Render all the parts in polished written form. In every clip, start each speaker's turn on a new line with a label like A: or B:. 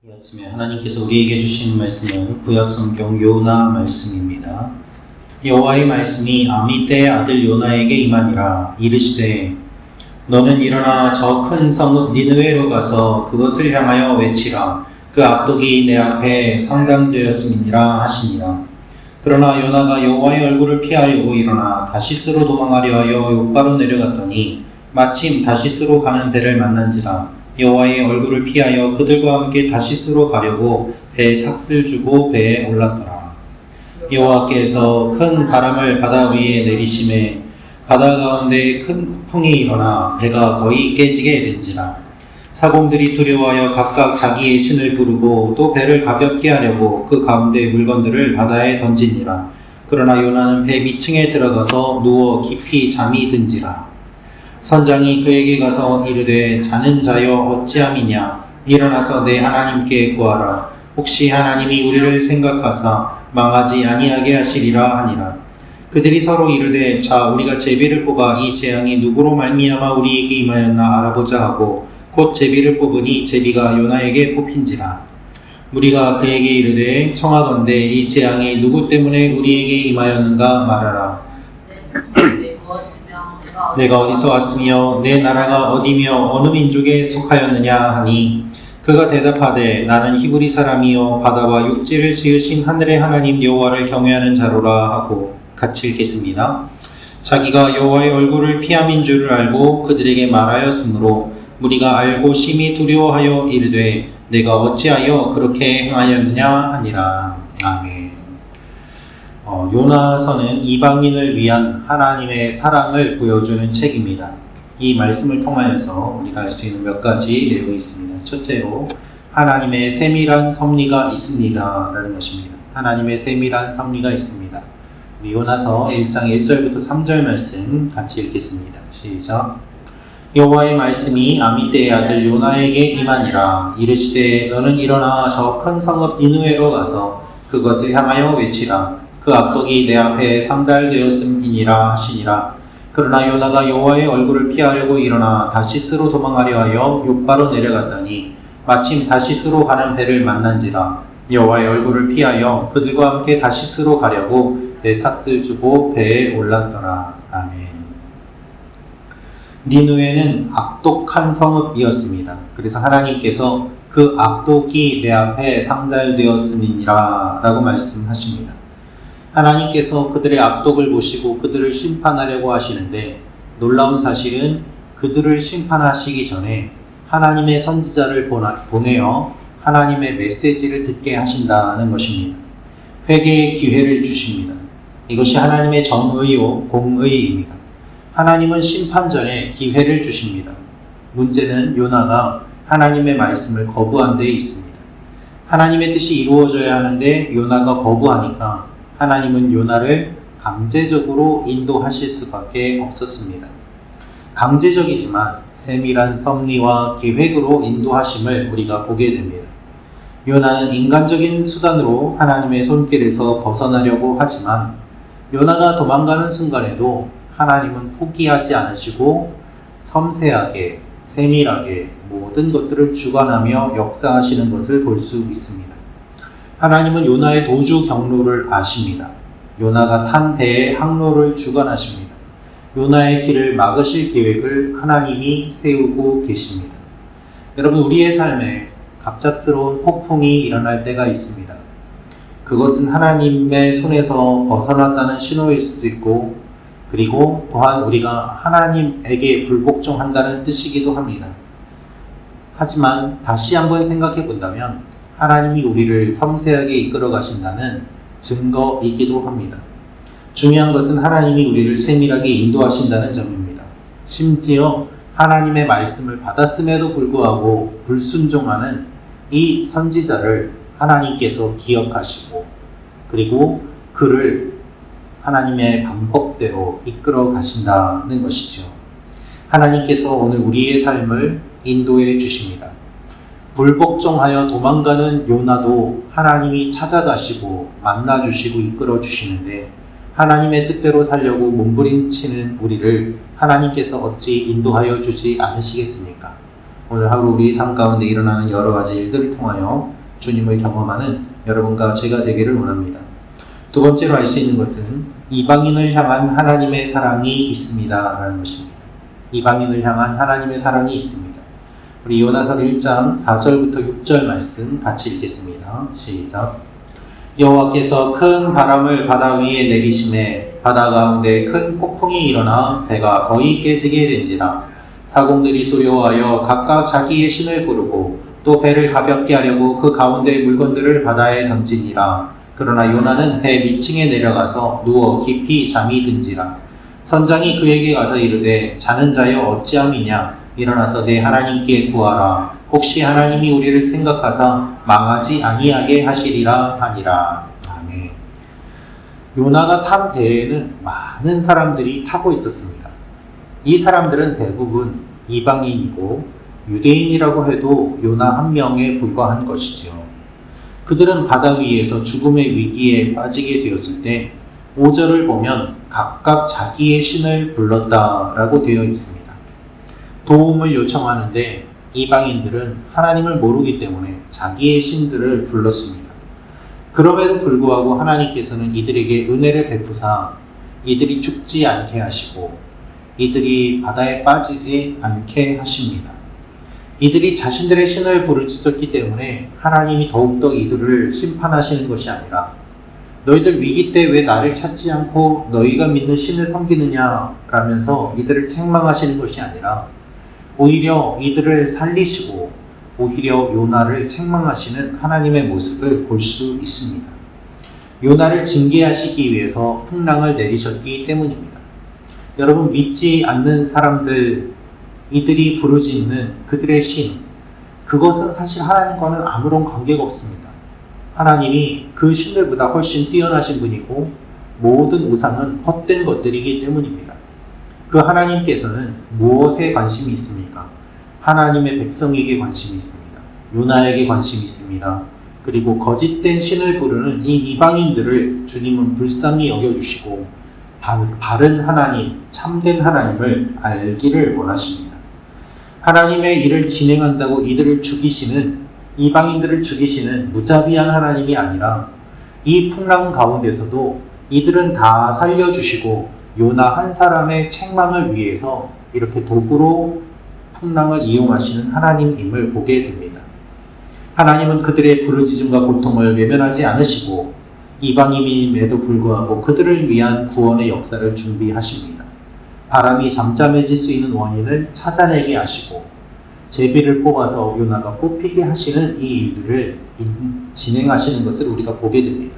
A: 이 아침에 하나님께서 우리에게 주신 말씀은 구약성경 요나 말씀입니다. 여호와의 말씀이 아미떼의 아들 요나에게 임하니라. 이르시되 너는 일어나 저 큰 성읍 니느웨로 가서 그것을 향하여 외치라. 그 악독이 내 앞에 상당되었음이니라 하시니라. 그러나 요나가 여호와의 얼굴을 피하려고 일어나 다시스로 도망하려 하여 욥바로 내려갔더니 마침 다시스로 가는 배를 만난지라. 여호와의 얼굴을 피하여 그들과 함께 다시스로 가려고 배에 삭슬 주고 배에 올랐더라. 여호와께서 큰 바람을 바다 위에 내리심에 바다 가운데 큰 폭풍이 일어나 배가 거의 깨지게 된지라. 사공들이 두려워하여 각각 자기의 신을 부르고 또 배를 가볍게 하려고 그 가운데 물건들을 바다에 던지니라. 그러나 요나는 배 밑층에 들어가서 누워 깊이 잠이 든지라. 선장이 그에게 가서 이르되 자는 자여 어찌함이냐. 일어나서 내 하나님께 구하라. 혹시 하나님이 우리를 생각하사 망하지 아니하게 하시리라 하니라. 그들이 서로 이르되 자 우리가 제비를 뽑아 이 재앙이 누구로 말미암아 우리에게 임하였나 알아보자 하고 곧 제비를 뽑으니 제비가 요나에게 뽑힌지라. 무리가 그에게 이르되 청하건대 이 재앙이 누구 때문에 우리에게 임하였는가 말하라. 내가 어디서 왔으며 내 나라가 어디며 어느 민족에 속하였느냐 하니 그가 대답하되 나는 히브리 사람이요 바다와 육지를 지으신 하늘의 하나님 여호와를 경외하는 자로라 하고 같이 읽겠습니다. 자기가 여호와의 얼굴을 피함인 줄을 알고 그들에게 말하였으므로 무리가 알고 심히 두려워하여 이르되 내가 어찌하여 그렇게 행하였느냐 하니라. 아멘. 요나서는 이방인을 위한 하나님의 사랑을 보여주는 책입니다. 이 말씀을 통하여서 우리가 알 수 있는 몇 가지 내용이 있습니다. 첫째로 하나님의 세밀한 섭리가 있습니다 라는 것입니다. 하나님의 세밀한 섭리가 있습니다. 우리 요나서 1장 1절부터 3절 말씀 같이 읽겠습니다. 시작. 여호와의 말씀이 아미떼의 아들 요나에게 임하니라. 이르시되 너는 일어나 저 큰 성읍 니느웨로 가서 그것을 향하여 외치라. 그 악독이 내 앞에 상달되었음이니라 하시니라. 그러나 요나가 여호와의 얼굴을 피하려고 일어나 다시스로 도망하려 하여 욥바로 내려갔더니 마침 다시스로 가는 배를 만난지라. 여호와의 얼굴을 피하여 그들과 함께 다시스로 가려고 배 삭슬 주고 배에 올랐더라. 아멘. 니느웨는 악독한 성읍이었습니다. 그래서 하나님께서 그 악독이 내 앞에 상달되었음이니라 라고 말씀하십니다. 하나님께서 그들의 악독을 보시고 그들을 심판하려고 하시는데 놀라운 사실은 그들을 심판하시기 전에 하나님의 선지자를 보내어 하나님의 메시지를 듣게 하신다는 것입니다. 회개의 기회를 주십니다. 이것이 하나님의 정의요 공의입니다. 하나님은 심판 전에 기회를 주십니다. 문제는 요나가 하나님의 말씀을 거부한 데 있습니다. 하나님의 뜻이 이루어져야 하는데 요나가 거부하니까 하나님은 요나를 강제적으로 인도하실 수밖에 없었습니다. 강제적이지만 세밀한 섭리와 계획으로 인도하심을 우리가 보게 됩니다. 요나는 인간적인 수단으로 하나님의 손길에서 벗어나려고 하지만 요나가 도망가는 순간에도 하나님은 포기하지 않으시고 섬세하게 세밀하게 모든 것들을 주관하며 역사하시는 것을 볼 수 있습니다. 하나님은 요나의 도주 경로를 아십니다. 요나가 탄 배의 항로를 주관하십니다. 요나의 길을 막으실 계획을 하나님이 세우고 계십니다. 여러분, 우리의 삶에 갑작스러운 폭풍이 일어날 때가 있습니다. 그것은 하나님의 손에서 벗어났다는 신호일 수도 있고, 그리고 또한 우리가 하나님에게 불복종한다는 뜻이기도 합니다. 하지만 다시 한번 생각해 본다면 하나님이 우리를 섬세하게 이끌어 가신다는 증거이기도 합니다. 중요한 것은 하나님이 우리를 세밀하게 인도하신다는 점입니다. 심지어 하나님의 말씀을 받았음에도 불구하고 불순종하는 이 선지자를 하나님께서 기억하시고 그리고 그를 하나님의 방법대로 이끌어 가신다는 것이죠. 하나님께서 오늘 우리의 삶을 인도해 주십니다. 불복종하여 도망가는 요나도 하나님이 찾아가시고 만나주시고 이끌어 주시는데 하나님의 뜻대로 살려고 몸부림치는 우리를 하나님께서 어찌 인도하여 주지 않으시겠습니까? 오늘 하루 우리 삶 가운데 일어나는 여러 가지 일들을 통하여 주님을 경험하는 여러분과 제가 되기를 원합니다. 두 번째로 알 수 있는 것은 이방인을 향한 하나님의 사랑이 있습니다 라는 것입니다. 이방인을 향한 하나님의 사랑이 있습니다. 우리 요나서 1장 4절부터 6절 말씀 같이 읽겠습니다. 시작. 여호와께서 큰 바람을 바다 위에 내리심에 바다 가운데 큰 폭풍이 일어나 배가 거의 깨지게 된지라. 사공들이 두려워하여 각각 자기의 신을 부르고 또 배를 가볍게 하려고 그 가운데 물건들을 바다에 던지니라. 그러나 요나는 배 밑층에 내려가서 누워 깊이 잠이 든지라. 선장이 그에게 가서 이르되 자는 자여 어찌함이냐. 일어나서 내 하나님께 구하라. 혹시 하나님이 우리를 생각하사 망하지 아니하게 하시리라 하니라. 아멘. 요나가 탄 배에는 많은 사람들이 타고 있었습니다. 이 사람들은 대부분 이방인이고 유대인이라고 해도 요나 한 명에 불과한 것이죠. 그들은 바다 위에서 죽음의 위기에 빠지게 되었을 때 5절을 보면 각각 자기의 신을 불렀다라고 되어 있습니다. 도움을 요청하는데 이방인들은 하나님을 모르기 때문에 자기의 신들을 불렀습니다. 그럼에도 불구하고 하나님께서는 이들에게 은혜를 베푸사 이들이 죽지 않게 하시고 이들이 바다에 빠지지 않게 하십니다. 이들이 자신들의 신을 부르짖었기 때문에 하나님이 더욱더 이들을 심판하시는 것이 아니라 너희들 위기 때 왜 나를 찾지 않고 너희가 믿는 신을 섬기느냐 라면서 이들을 책망하시는 것이 아니라 오히려 이들을 살리시고 오히려 요나를 책망하시는 하나님의 모습을 볼 수 있습니다. 요나를 징계하시기 위해서 풍랑을 내리셨기 때문입니다. 여러분, 믿지 않는 사람들, 이들이 부르짖는 그들의 신, 그것은 사실 하나님과는 아무런 관계가 없습니다. 하나님이 그 신들보다 훨씬 뛰어나신 분이고 모든 우상은 헛된 것들이기 때문입니다. 그 하나님께서는 무엇에 관심이 있습니까? 하나님의 백성에게 관심이 있습니다. 요나에게 관심이 있습니다. 그리고 거짓된 신을 부르는 이 이방인들을 주님은 불쌍히 여겨주시고 바른 하나님, 참된 하나님을 알기를 원하십니다. 하나님의 일을 진행한다고 이들을 죽이시는, 이방인들을 죽이시는 무자비한 하나님이 아니라 이 풍랑 가운데서도 이들은 다 살려주시고 요나 한 사람의 책망을 위해서 이렇게 도구로 풍랑을 이용하시는 하나님임을 보게 됩니다. 하나님은 그들의 부르짖음과 고통을 외면하지 않으시고 이방인임에도 불구하고 그들을 위한 구원의 역사를 준비하십니다. 바람이 잠잠해질 수 있는 원인을 찾아내게 하시고 제비를 뽑아서 요나가 뽑히게 하시는 이 일들을 진행하시는 것을 우리가 보게 됩니다.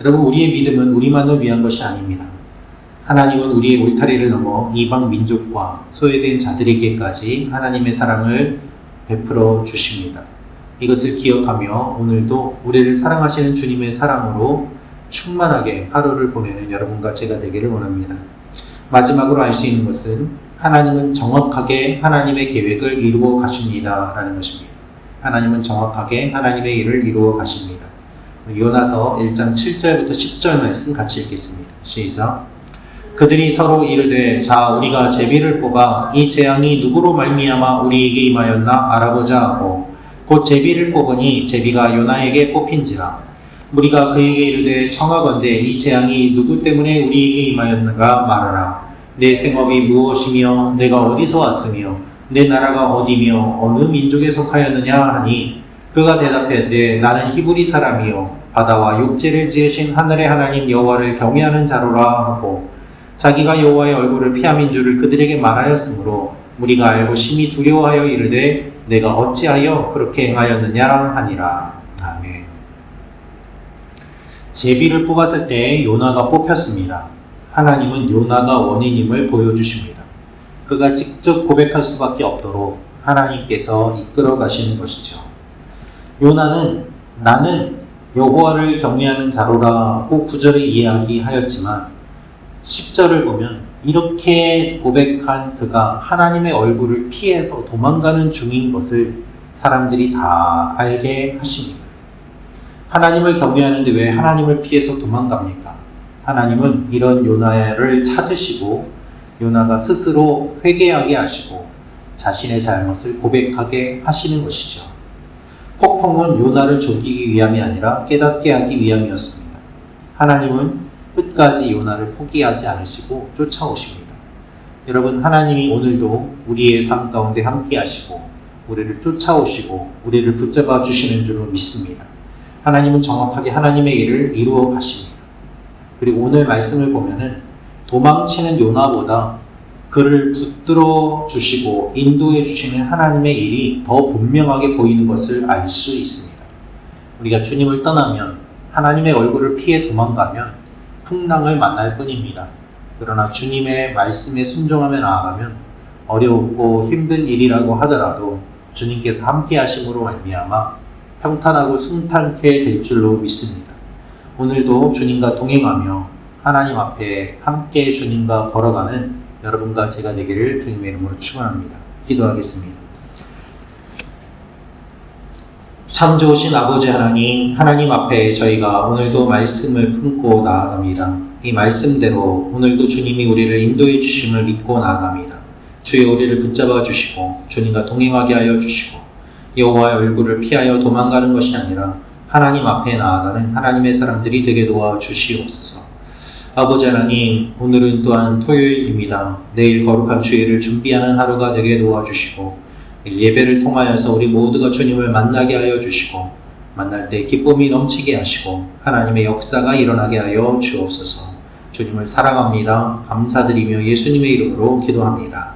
A: 여러분, 우리의 믿음은 우리만을 위한 것이 아닙니다. 하나님은 우리의 울타리를 넘어 이방 민족과 소외된 자들에게까지 하나님의 사랑을 베풀어 주십니다. 이것을 기억하며 오늘도 우리를 사랑하시는 주님의 사랑으로 충만하게 하루를 보내는 여러분과 제가 되기를 원합니다. 마지막으로 알 수 있는 것은 하나님은 정확하게 하나님의 계획을 이루어 가십니다 라는 것입니다. 하나님은 정확하게 하나님의 일을 이루어 가십니다. 요나서 1장 7절부터 10절 말씀 같이 읽겠습니다. 시작. 그들이 서로 이르되 자 우리가 제비를 뽑아 이 재앙이 누구로 말미암아 우리에게 임하였나 알아보자 하고 곧 제비를 뽑으니 제비가 요나에게 뽑힌지라. 우리가 그에게 이르되 청하건대 이 재앙이 누구 때문에 우리에게 임하였는가 말하라. 내 생업이 무엇이며 내가 어디서 왔으며 내 나라가 어디며 어느 민족에 속하였느냐 하니 그가 대답하되 나는 히브리 사람이요 바다와 육지를 지으신 하늘의 하나님 여호와를 경외하는 자로라 하고 자기가 여호와의 얼굴을 피함인 줄을 그들에게 말하였으므로 우리가 알고 심히 두려워하여 이르되 내가 어찌하여 그렇게 행하였느냐 하니라. 아멘. 제비를 뽑았을 때 요나가 뽑혔습니다. 하나님은 요나가 원인임을 보여주십니다. 그가 직접 고백할 수밖에 없도록 하나님께서 이끌어 가시는 것이죠. 요나는 나는 여호와를 경외하는 자로라고 9절에 이야기하였지만 10절을 보면 이렇게 고백한 그가 하나님의 얼굴을 피해서 도망가는 중인 것을 사람들이 다 알게 하십니다. 하나님을 경외하는데 왜 하나님을 피해서 도망갑니까? 하나님은 이런 요나를 찾으시고 요나가 스스로 회개하게 하시고 자신의 잘못을 고백하게 하시는 것이죠. 폭풍은 요나를 죽이기 위함이 아니라 깨닫게 하기 위함이었습니다. 하나님은 끝까지 요나를 포기하지 않으시고 쫓아오십니다. 여러분, 하나님이 오늘도 우리의 삶 가운데 함께 하시고 우리를 쫓아오시고 우리를 붙잡아 주시는 줄로 믿습니다. 하나님은 정확하게 하나님의 일을 이루어 가십니다. 그리고 오늘 말씀을 보면은 도망치는 요나보다 그를 붙들어 주시고 인도해 주시는 하나님의 일이 더 분명하게 보이는 것을 알 수 있습니다. 우리가 주님을 떠나면, 하나님의 얼굴을 피해 도망가면 풍랑을 만날 뿐입니다. 그러나 주님의 말씀에 순종하며 나아가면 어렵고 힘든 일이라고 하더라도 주님께서 함께 하심으로 말미암아 평탄하고 순탄케 될 줄로 믿습니다. 오늘도 주님과 동행하며 하나님 앞에 함께 주님과 걸어가는 여러분과 제가 되기를 주님의 이름으로 축원합니다. 기도하겠습니다. 참 좋으신 아버지 하나님, 하나님 앞에 저희가 오늘도 말씀을 품고 나아갑니다. 이 말씀대로 오늘도 주님이 우리를 인도해 주심을 믿고 나아갑니다. 주의 우리를 붙잡아 주시고 주님과 동행하게 하여 주시고 여호와의 얼굴을 피하여 도망가는 것이 아니라 하나님 앞에 나아가는 하나님의 사람들이 되게 도와주시옵소서. 아버지 하나님, 오늘은 또한 토요일입니다. 내일 거룩한 주일을 준비하는 하루가 되게 도와주시고 예배를 통하여서 우리 모두가 주님을 만나게 하여 주시고 만날 때 기쁨이 넘치게 하시고 하나님의 역사가 일어나게 하여 주옵소서. 주님을 사랑합니다. 감사드리며 예수님의 이름으로 기도합니다.